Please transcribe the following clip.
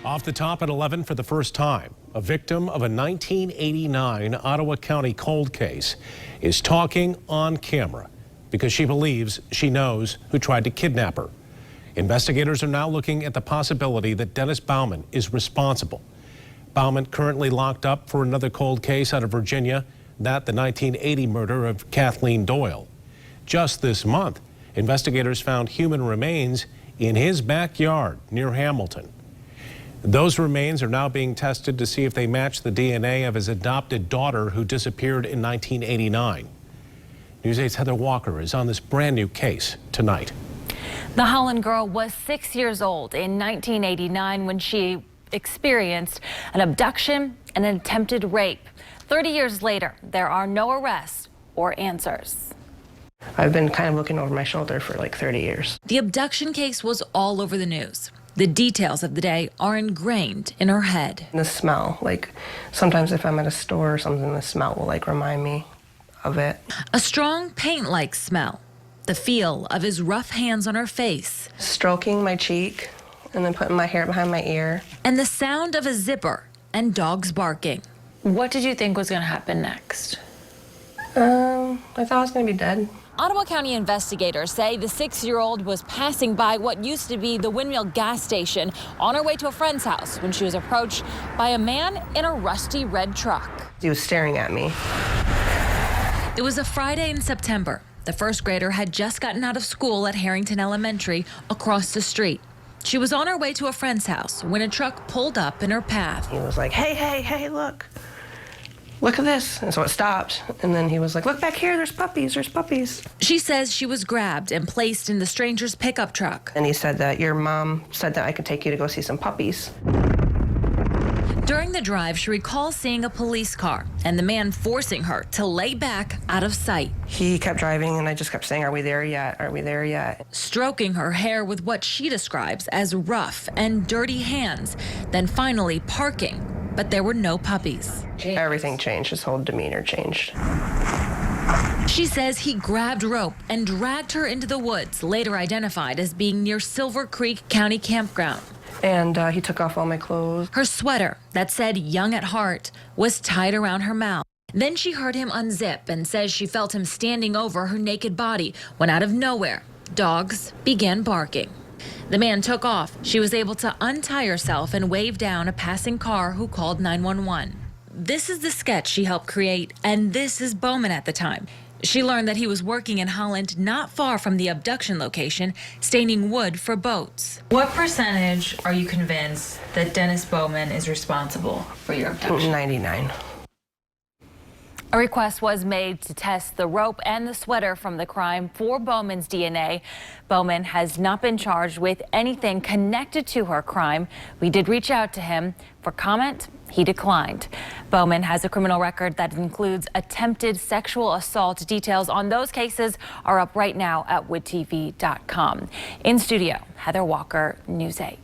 Off the top at 11 for the first time, a victim of a 1989 Ottawa County cold case is talking on camera because she believes she knows who tried to kidnap her. Investigators are now looking at the possibility that Dennis Bauman is responsible. Bauman currently locked up for another cold case out of Virginia, the 1980 murder of Kathleen Doyle. Just this month, investigators found human remains in his backyard near Hamilton. Those remains are now being tested to see if they match the DNA of his adopted daughter who disappeared in 1989. News 8's Heather Walker is on this brand new case tonight. The Holland girl was 6 years old in 1989 when she experienced an abduction and an attempted rape. 30 years later, there are no arrests or answers. I've been kind of looking over my shoulder for like 30 years. The abduction case was all over the news. The details of the day are ingrained in her head. The smell, like sometimes if I'm at a store or something, the smell will like remind me of it. A strong paint-like smell. The feel of his rough hands on her face. Stroking my cheek and then putting my hair behind my ear. And the sound of a zipper and dogs barking. What did you think was going to happen next? I thought I was going to be dead. Ottawa County investigators say the 6-year-old was passing by what used to be the Windmill gas station on her way to a friend's house when she was approached by a man in a rusty red truck. He was staring at me. It was a Friday in September. The first grader had just gotten out of school at Harrington Elementary across the street. She was on her way to a friend's house when a truck pulled up in her path. He was like, hey, look. Look at this. And so it stopped. And then he was like, look back here, there's puppies. She says she was grabbed and placed in the stranger's pickup truck. And he said that your mom said that I could take you to go see some puppies. During the drive, she recalls seeing a police car and the man forcing her to lay back out of sight. He kept driving and I just kept saying, are we there yet? Are we there yet? Stroking her hair with what she describes as rough and dirty hands, then finally parking. But there were no puppies. Everything changed. His whole demeanor changed. She says he grabbed rope and dragged her into the woods, later identified as being near Silver Creek County Campground. And he took off all my clothes. Her sweater that said young at heart was tied around her mouth. Then she heard him unzip and says she felt him standing over her naked body when out of nowhere, dogs began barking. The man took off. She was able to untie herself and wave down a passing car who called 911. This is the sketch she helped create, and this is Bauman at the time. She learned that he was working in Holland not far from the abduction location, staining wood for boats. What percentage are you convinced that Dennis Bauman is responsible for your abduction? 99. A request was made to test the rope and the sweater from the crime for Bauman's DNA. Bauman has not been charged with anything connected to her crime. We did reach out to him for comment. He declined. Bauman has a criminal record that includes attempted sexual assault. Details on those cases are up right now at woodtv.com. In studio, Heather Walker, News 8.